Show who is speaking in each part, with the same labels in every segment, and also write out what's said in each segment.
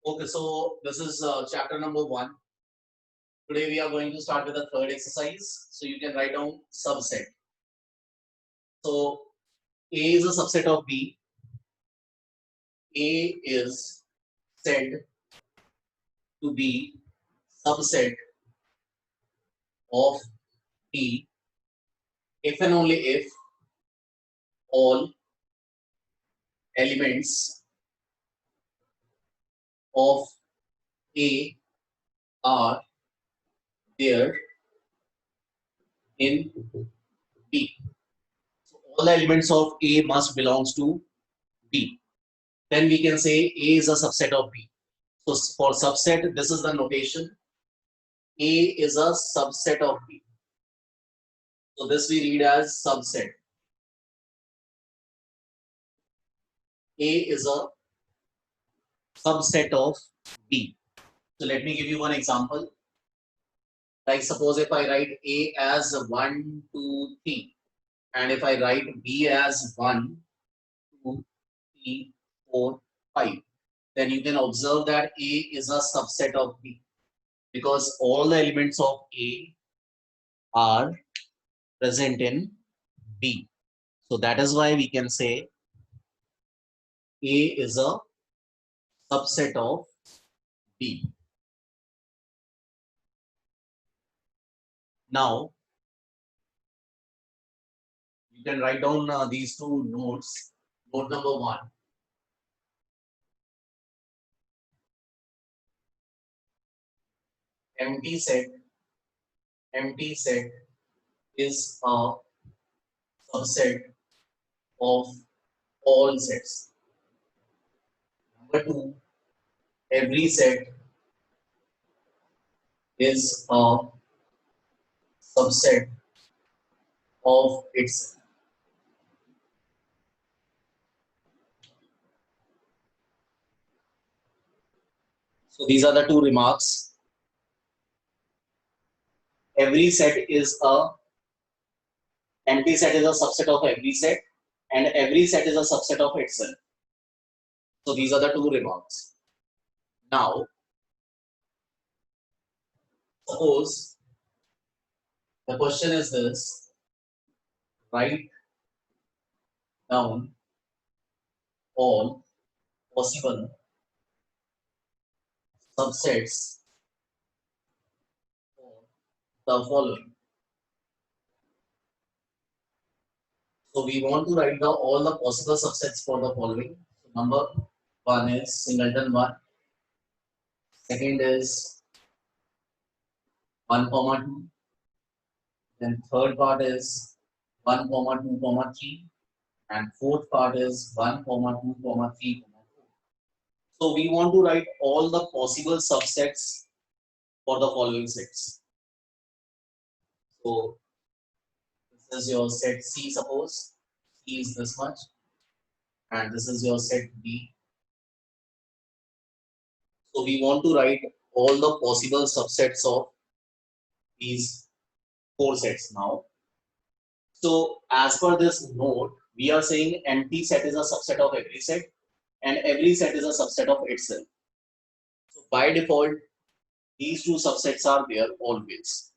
Speaker 1: Okay, so this is chapter number 1. Today we are going to start with the third exercise. So you can write down subset. So A is a subset of B. A is said to be subset of B if and only if all elements of A are there in B. So all the elements of A must belongs to B. Then we can say A is a subset of B. So for subset, this is the notation. A is a subset of B. So this we read as subset. A is a subset of B. So let me give you one example. Like suppose if I write A as 1, 2, 3, and if I write B as 1, 2, 3, 4, 5, then you can observe that A is a subset of B because all the elements of A are present in B. So that is why we can say A is a subset of B. Now, you can write down these two notes. Note number 1. Empty set. Empty set is a subset of all sets. Number 2. Every set is a subset of itself. So these are the two remarks. Every set is a empty set is a subset of every set, and every set is a subset of itself. So these are the two remarks. Now, suppose the question is this: write down all possible subsets for the following. So we want to write down all the possible subsets for the following. So number 1 is singleton 1. Second is 1, 2. Then third part is 1, 2, 3. And fourth part is 1, 2, 3, 4. So we want to write all the possible subsets for the following sets. So this is your set C, suppose. C is this much. And this is your set B. So we want to write all the possible subsets of these 4 sets now. So as per this note, we are saying empty set is a subset of every set and every set is a subset of itself. So by default, these two subsets are there always.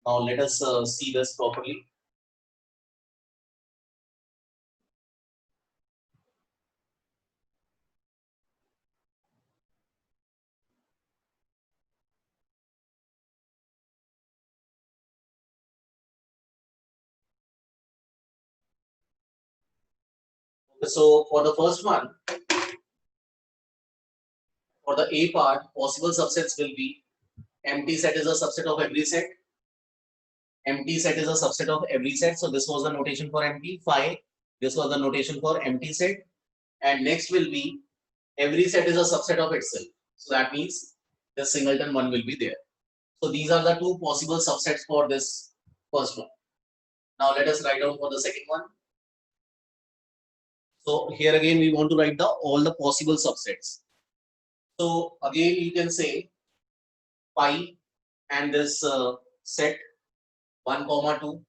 Speaker 1: Now let us see this properly. So for the first one, for the A part, possible subsets will be empty set is a subset of every set. Empty set is a subset of every set. So this was the notation for empty. Phi. This was the notation for empty set. And next will be every set is a subset of itself. So that means the singleton one will be there. So these are the two possible subsets for this first one. Now let us write down for the second one. So here again we want to write the all the possible subsets. So again you can say phi and this set 1, 2 will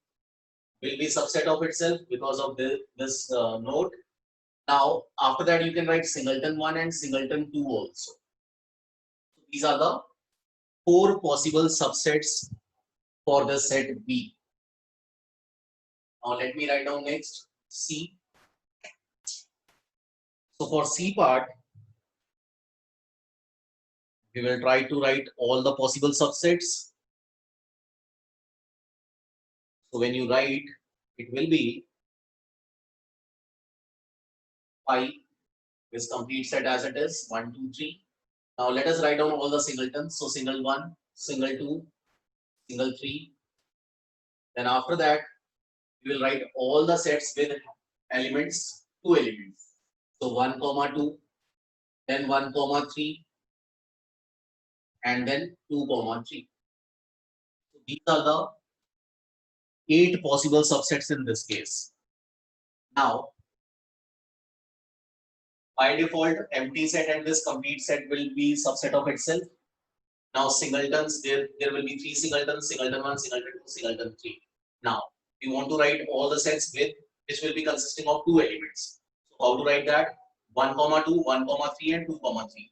Speaker 1: be subset of itself because of this node. Now after that you can write singleton 1 and singleton 2 also. These are the 4 possible subsets for the set B. Now let me write down next C. So for C part, we will try to write all the possible subsets. So when you write, it will be phi, this complete set as it is 1, 2, 3. Now let us write down all the singletons. So single 1, single 2, single 3. Then after that, we will write all the sets with elements, 2 elements. So 1, 2, then 1, 3, and then 2, 3. So these are the 8 possible subsets in this case. Now, by default, empty set and this complete set will be subset of itself. Now, singletons, there will be 3 singletons, singleton 1, singleton 2, singleton 3. Now, we want to write all the sets with which will be consisting of 2 elements. So, how to write that? 1, 2, 1, 3, and 2, 3.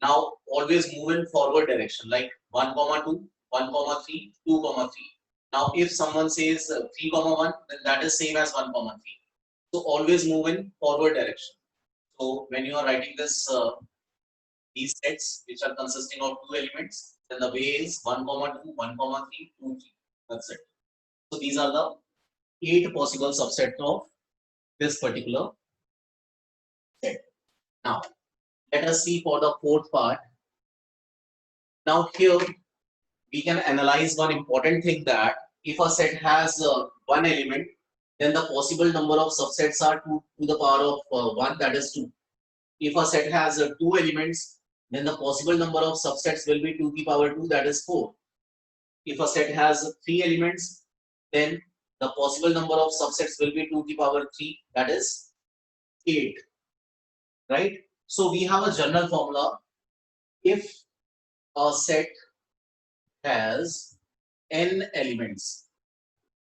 Speaker 1: Now, always move in forward direction, like 1, 2, 1, 3, 2, 3. Now, if someone says 3, 1, then that is same as 1, 3. So, always move in forward direction. So, when you are writing this, these sets which are consisting of 2 elements, then the way is 1, 2, 1, 3, 2, 3. That's it. So, these are the 8 possible subsets of this particular set. Now, let us see for the fourth part. Now, here we can analyze one important thing, that if a set has one element, then the possible number of subsets are 2 to the power of 1, that is 2. If a set has 2 elements, then the possible number of subsets will be 2 to the power 2, that is 4. If a set has 3 elements, then the possible number of subsets will be 2 to the power 3, that is 8. Right? So we have a general formula. If a set has n elements,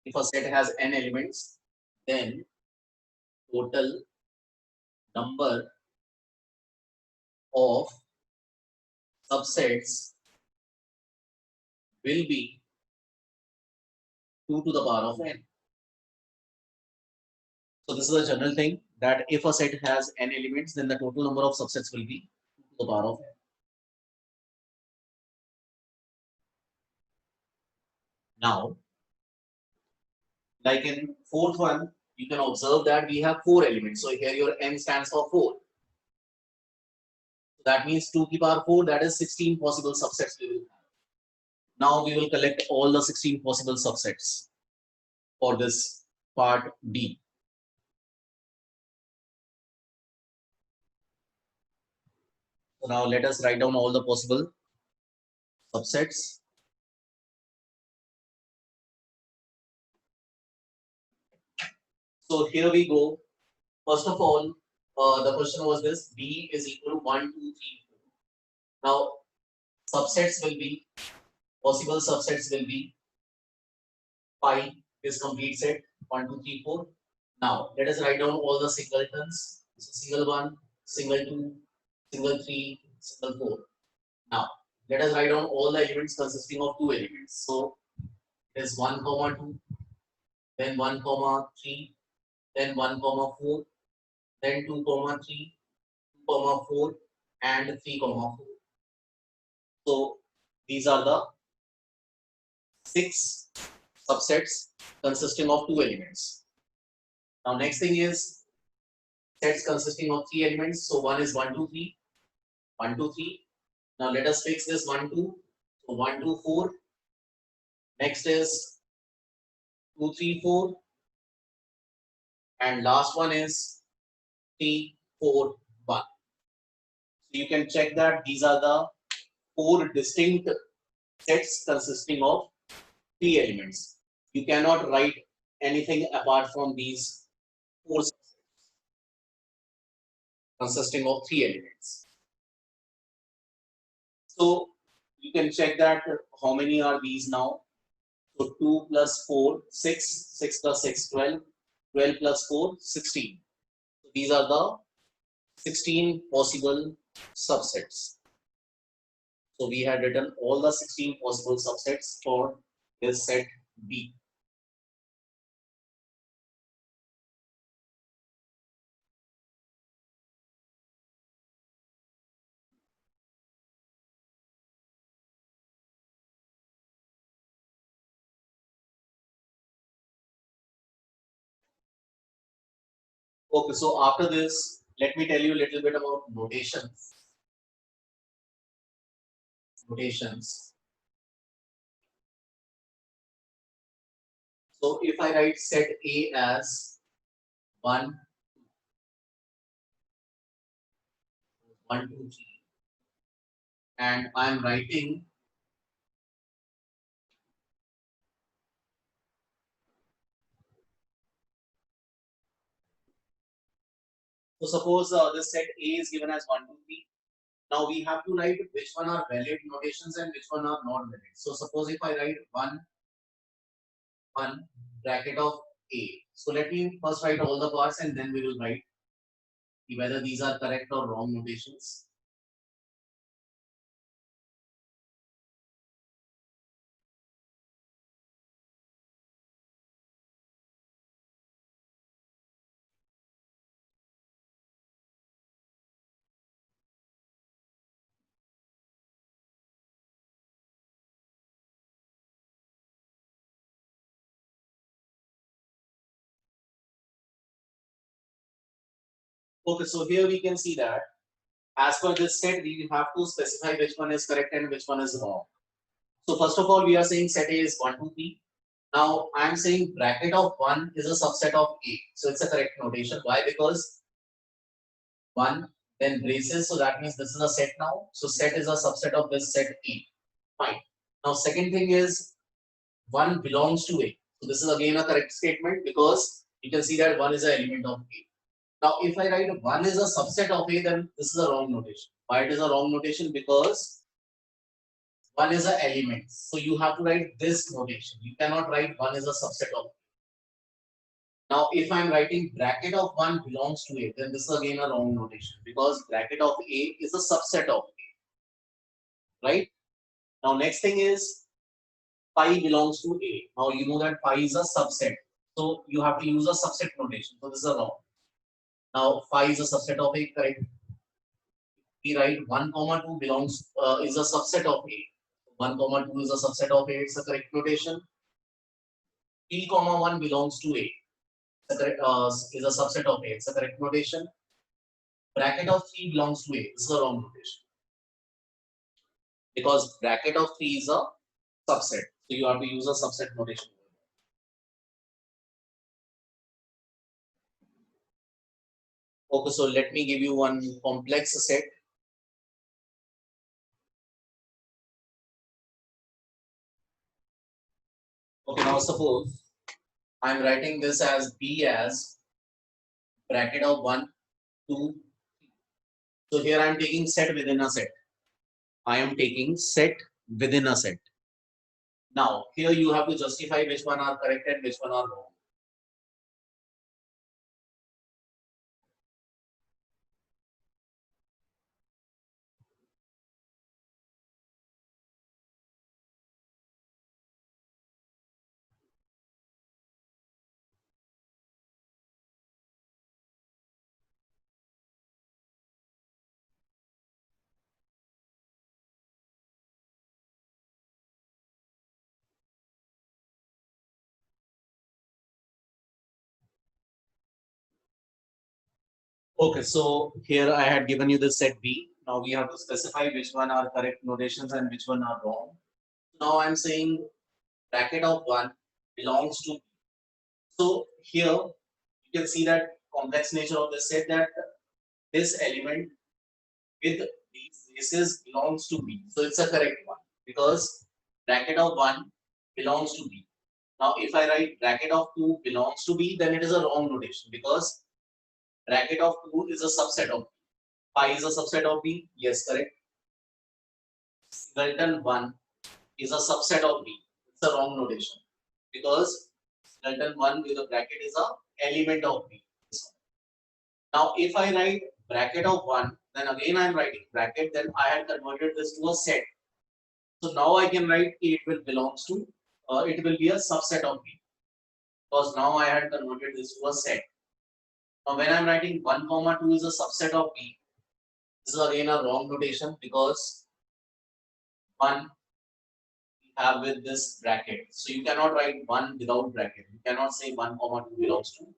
Speaker 1: if a set has n elements, then total number of subsets will be 2 to the power of n. So this is a general thing, that if a set has n elements, then the total number of subsets will be 2 to the power of n. Now, like in fourth one, you can observe that we have 4 elements. So here your n stands for 4. That means 2 to the power 4, that is 16 possible subsets we will have. Now we will collect all the 16 possible subsets for this part D. So now let us write down all the possible subsets. So here we go. First of all, the question was this: B is equal to 1, 2, 3, 4. Now, subsets will be, possible subsets will be pi, this complete set 1, 2, 3, 4. Now, let us write down all the singletons. So single 1, single 2, single 3, single 4. Now, let us write down all the elements consisting of 2 elements. So, it is 1, 2, then 1, 3, then 1, 4, then 2, 3, 2, 4, and 3, 4. So, these are the 6 subsets consisting of 2 elements. Now, next thing is sets consisting of 3 elements. So, one is 1, 2, 3, 1, 2, 3. Now, let us fix this 1, 2. So, 1, 2, 4. Next is 2, 3, 4. And last one is 3, 4, 1. So, you can check that these are the 4 distinct sets consisting of 3 elements. You cannot write anything apart from these 4 sets consisting of 3 elements. So you can check that how many are these now. So 2 plus 4, 6, 6 plus 6, 12, 12 plus 4, 16. So these are the 16 possible subsets. So we had written all the 16 possible subsets for this set B. Okay, so after this, let me tell you a little bit about notations. Notations. So if I write set A as 1, 1, 2, 3, and I'm writing so suppose this set A is given as 1, 2, 3. Now we have to write which one are valid notations and which one are not valid. So suppose if I write 1, 1 bracket of A. So let me first write all the parts and then we will write whether these are correct or wrong notations. Okay, so here we can see that as per this set, we have to specify which one is correct and which one is wrong. So first of all, we are saying set A is 1, 2, 3. Now I'm saying bracket of 1 is a subset of A. So it's a correct notation. Why? Because 1 then braces. So that means this is a set now. So set is a subset of this set A. Fine. Now second thing is 1 belongs to A. So this is again a correct statement because you can see that 1 is an element of A. Now, if I write 1 is a subset of A, then this is a wrong notation. Why it is a wrong notation? Because 1 is an element. So you have to write this notation. You cannot write 1 is a subset of A. Now, if I'm writing bracket of 1 belongs to A, then this is again a wrong notation because bracket of A is a subset of A, right? Now, next thing is phi belongs to A. Now, you know that phi is a subset. So you have to use a subset notation. So this is a wrong. Now, phi is a subset of A, correct? We write 1 comma 2 belongs is a subset of A. 1 comma 2 is a subset of A. It's a correct notation. P comma 1 belongs to A. Is a subset of A. It's a correct notation. Bracket of 3 belongs to A. This is a wrong notation because bracket of 3 is a subset. So you have to use a subset notation. Okay, so let me give you one complex set. Okay, now suppose I'm writing this as B as bracket of 1, 2. So here I'm taking set within a set. I am taking set within a set. Now, here you have to justify which one are correct and which one are wrong. Okay, so here I had given you the set B. Now we have to specify which one are correct notations and which one are wrong. Now I'm saying bracket of 1 belongs to B. So here you can see that complex nature of the set that this element with these bases belongs to B. So it's a correct one because bracket of 1 belongs to B. Now if I write bracket of 2 belongs to B, then it is a wrong notation because bracket of 2 is a subset of B. Pi is a subset of B. Yes, correct. Singleton 1 is a subset of B. It's a wrong notation because singleton 1 with a bracket is a element of B. Now, if I write bracket of 1, then again I am writing bracket, then I had converted this to a set. So now I can write it will belongs to, it will be a subset of B, because now I had converted this to a set. Now when I'm writing 1 comma 2 is a subset of B, this is again a wrong notation because 1 we have with this bracket. So you cannot write 1 without bracket. You cannot say 1 comma 2 belongs to B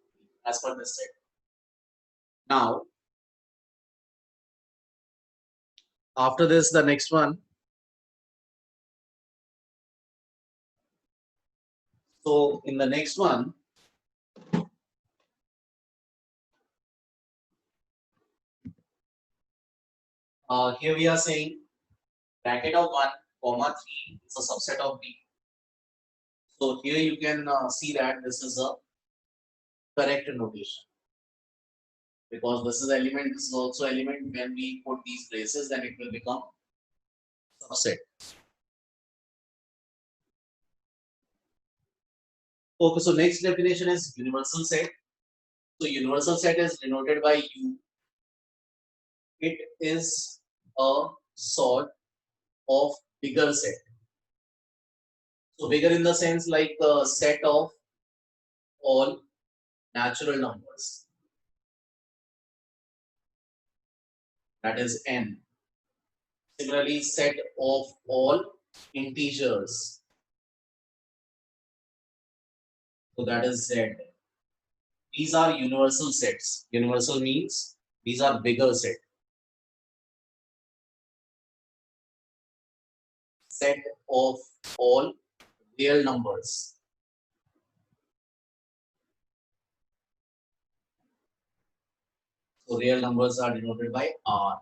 Speaker 1: as per this set. Now after this, the next one. So in the next one, here we are saying bracket of 1 comma 3 is a subset of B. So here you can see that this is a correct notation, because this is element, this is also element. When we put these braces, then it will become subset. Okay, so next definition is universal set. So universal set is denoted by U. It is a sort of bigger set. So bigger in the sense like a set of all natural numbers. That is N. Similarly, set of all integers. So that is Z. These are universal sets. Universal means these are bigger set. Set of all real numbers. So real numbers are denoted by R.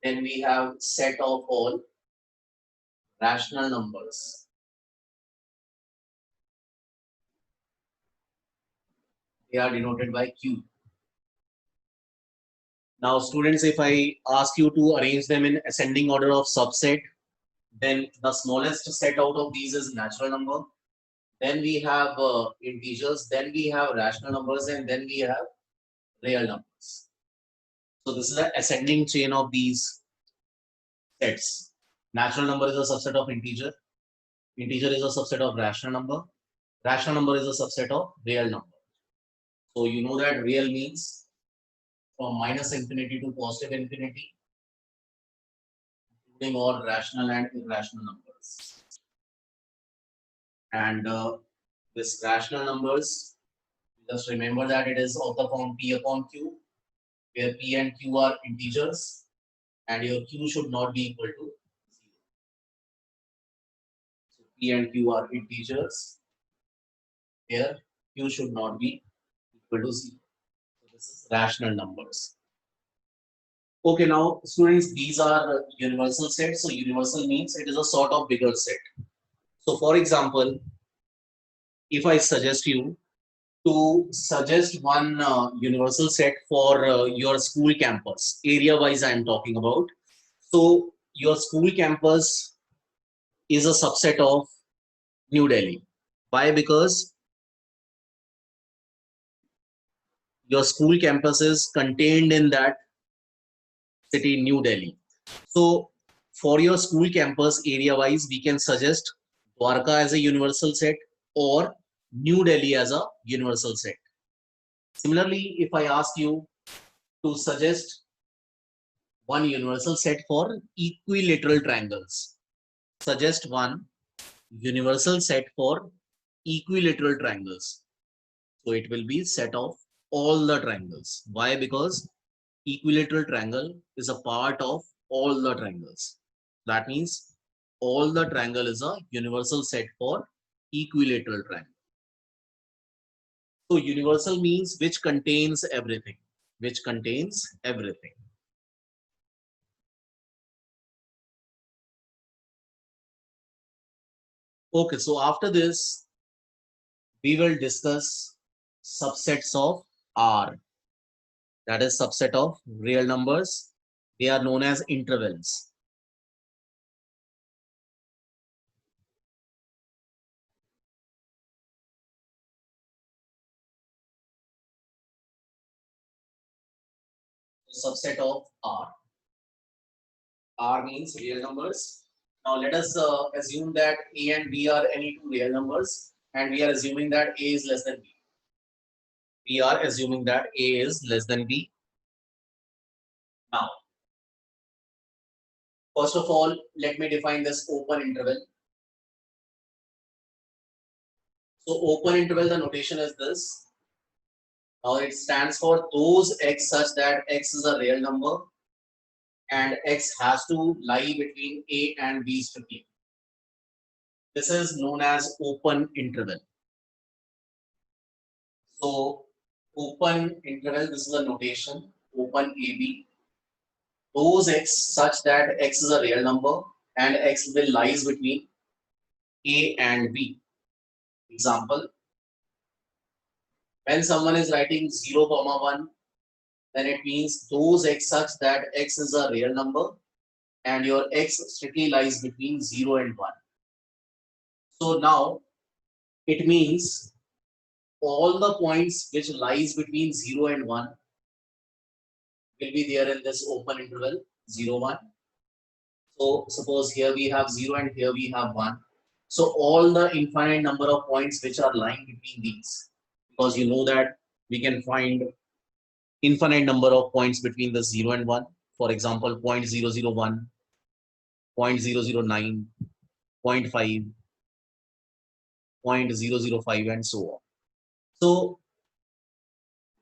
Speaker 1: Then we have set of all rational numbers. They are denoted by Q. Now, students, if I ask you to arrange them in ascending order of subset, then the smallest set out of these is natural number. Then we have integers. Then we have rational numbers, and then we have real numbers. So this is the ascending chain of these sets. Natural number is a subset of integer. Integer is a subset of rational number. Rational number is a subset of real number. So you know that real means from minus infinity to positive infinity, including all rational and irrational numbers. And this rational numbers, just remember that it is of the form P upon Q, where P and Q are integers, and your Q should not be equal to 0. So P and Q are integers, here Q should not be equal to 0. So this is rational numbers. Okay, now students, these are universal sets. So universal means it is a sort of bigger set. So for example, if I suggest you to suggest one universal set for your school campus, area wise I am talking about. So your school campus is a subset of New Delhi. Why? Because your school campus is contained in that city, New Delhi. So for your school campus area wise, we can suggest Dwarka as a universal set or New Delhi as a universal set. Similarly, if I ask you to suggest one universal set for equilateral triangles, suggest one universal set for equilateral triangles. So it will be set of all the triangles. Why? Because equilateral triangle is a part of all the triangles. That means all the triangle is a universal set for equilateral triangle. So universal means which contains everything, which contains everything. Okay, so after this, we will discuss subsets of R. That is subset of real numbers. They are known as intervals. Subset of R. R means real numbers. Now let us assume that A and B are any two real numbers, and we are assuming that A is less than B. We are assuming that A is less than B. Now, first of all, let me define this open interval. So open interval, the notation is this. Now it stands for those x such that x is a real number and x has to lie between A and B strictly. This is known as open interval. So open interval, this is a notation, open AB. Those x such that x is a real number and x will lies between A and B. Example, when someone is writing 0, 1, then it means those x such that x is a real number and your x strictly lies between 0 and 1. So now it means all the points which lies between 0 and 1 will be there in this open interval 0, 1. So suppose here we have 0 and here we have 1. So all the infinite number of points which are lying between these, because you know that we can find infinite number of points between the 0 and 1. For example, 0.001, 0.009, 0.5, 0.005 and so on. So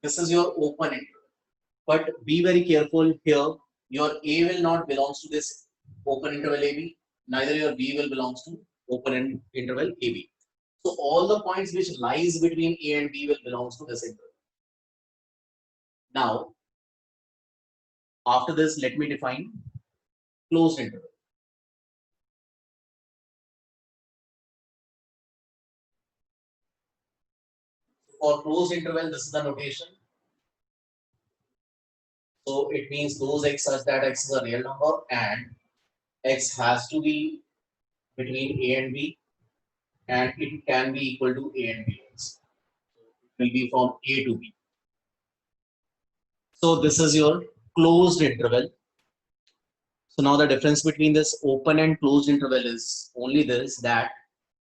Speaker 1: this is your open interval. But be very careful here. Your A will not belongs to this open interval AB. Neither your B will belongs to open interval AB. So all the points which lies between A and B will belongs to this interval. Now, after this, let me define closed interval. For closed interval, this is the notation. So it means those x such that x is a real number and x has to be between A and B and it can be equal to A and B. So it will be from A to B. So this is your closed interval. So now the difference between this open and closed interval is only this, that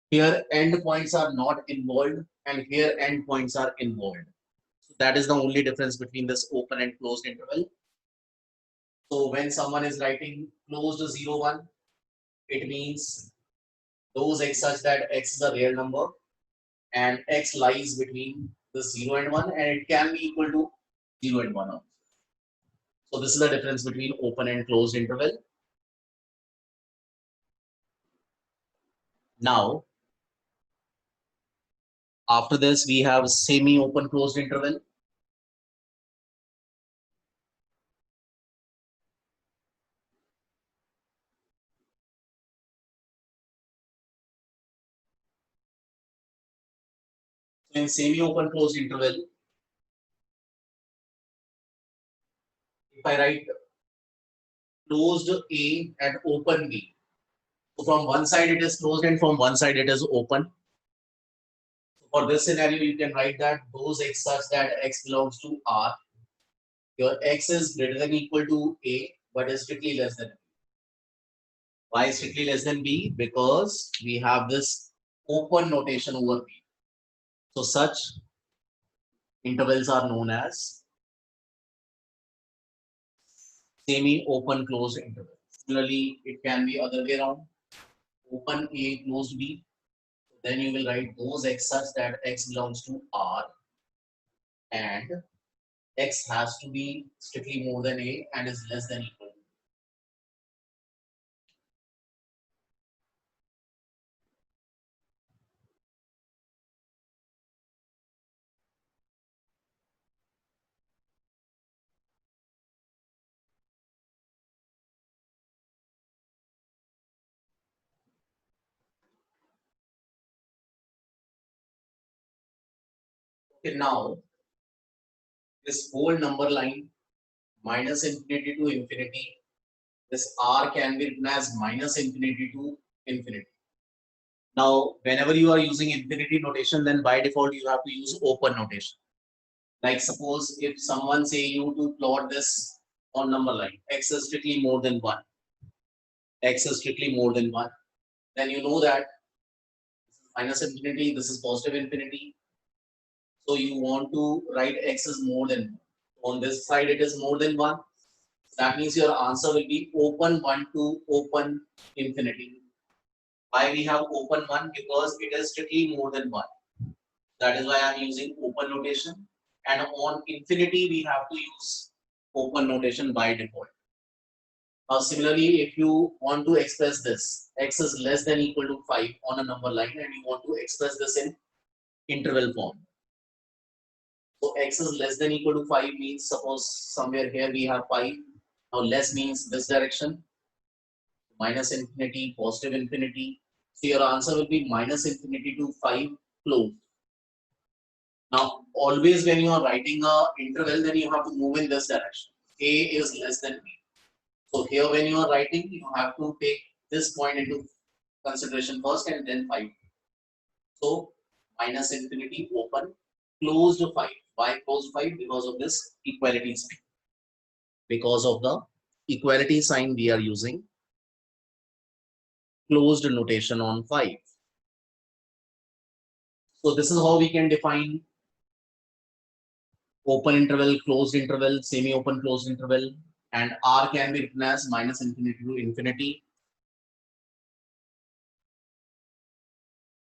Speaker 1: here endpoints are not involved and here endpoints are involved. So that is the only difference between this open and closed interval. So when someone is writing closed 0, 1, it means those x such that x is a real number and x lies between the 0 and 1 and it can be equal to 0 and 1 also. So this is the difference between open and closed interval. Now, after this, we have semi-open closed interval. So in semi-open closed interval, if I write closed A and open B, so from one side it is closed and from one side it is open. So for this scenario, you can write that those x such that x belongs to R. Your x is greater than equal to A, but is strictly less than B. Why strictly less than B? Because we have this open notation over B. So such intervals are known as semi-open closed interval. Similarly, it can be other way around. Open A, closed B. Then you will write those x such that x belongs to R and x has to be strictly more than A and is less than equal to. Okay, now this whole number line minus infinity to infinity, this R can be written as minus infinity to infinity. Now, whenever you are using infinity notation, then by default you have to use open notation. Like suppose if someone say you to plot this on number line, x is strictly more than 1. x is strictly more than 1, then you know that minus infinity, this is positive infinity. So you want to write x is more than 1. On this side, it is more than 1. That means your answer will be open 1 to open infinity. Why we have open 1? Because it is strictly more than 1. That is why I am using open notation. And on infinity, we have to use open notation by default. Similarly, if you want to express this, x is less than equal to 5 on a number line, and you want to express this in interval form. So x is less than equal to 5 means, suppose somewhere here we have 5. Now less means this direction, minus infinity, positive infinity. So your answer will be minus infinity to 5 closed. Now always when you are writing a interval, then you have to move in this direction. A is less than B. So here when you are writing, you have to take this point into consideration first and then 5. So minus infinity open, closed 5. Why closed 5? Because of this equality sign. Because of the equality sign we are using closed notation on 5. So this is how we can define open interval, closed interval, semi-open closed interval, and R can be written as minus infinity to infinity,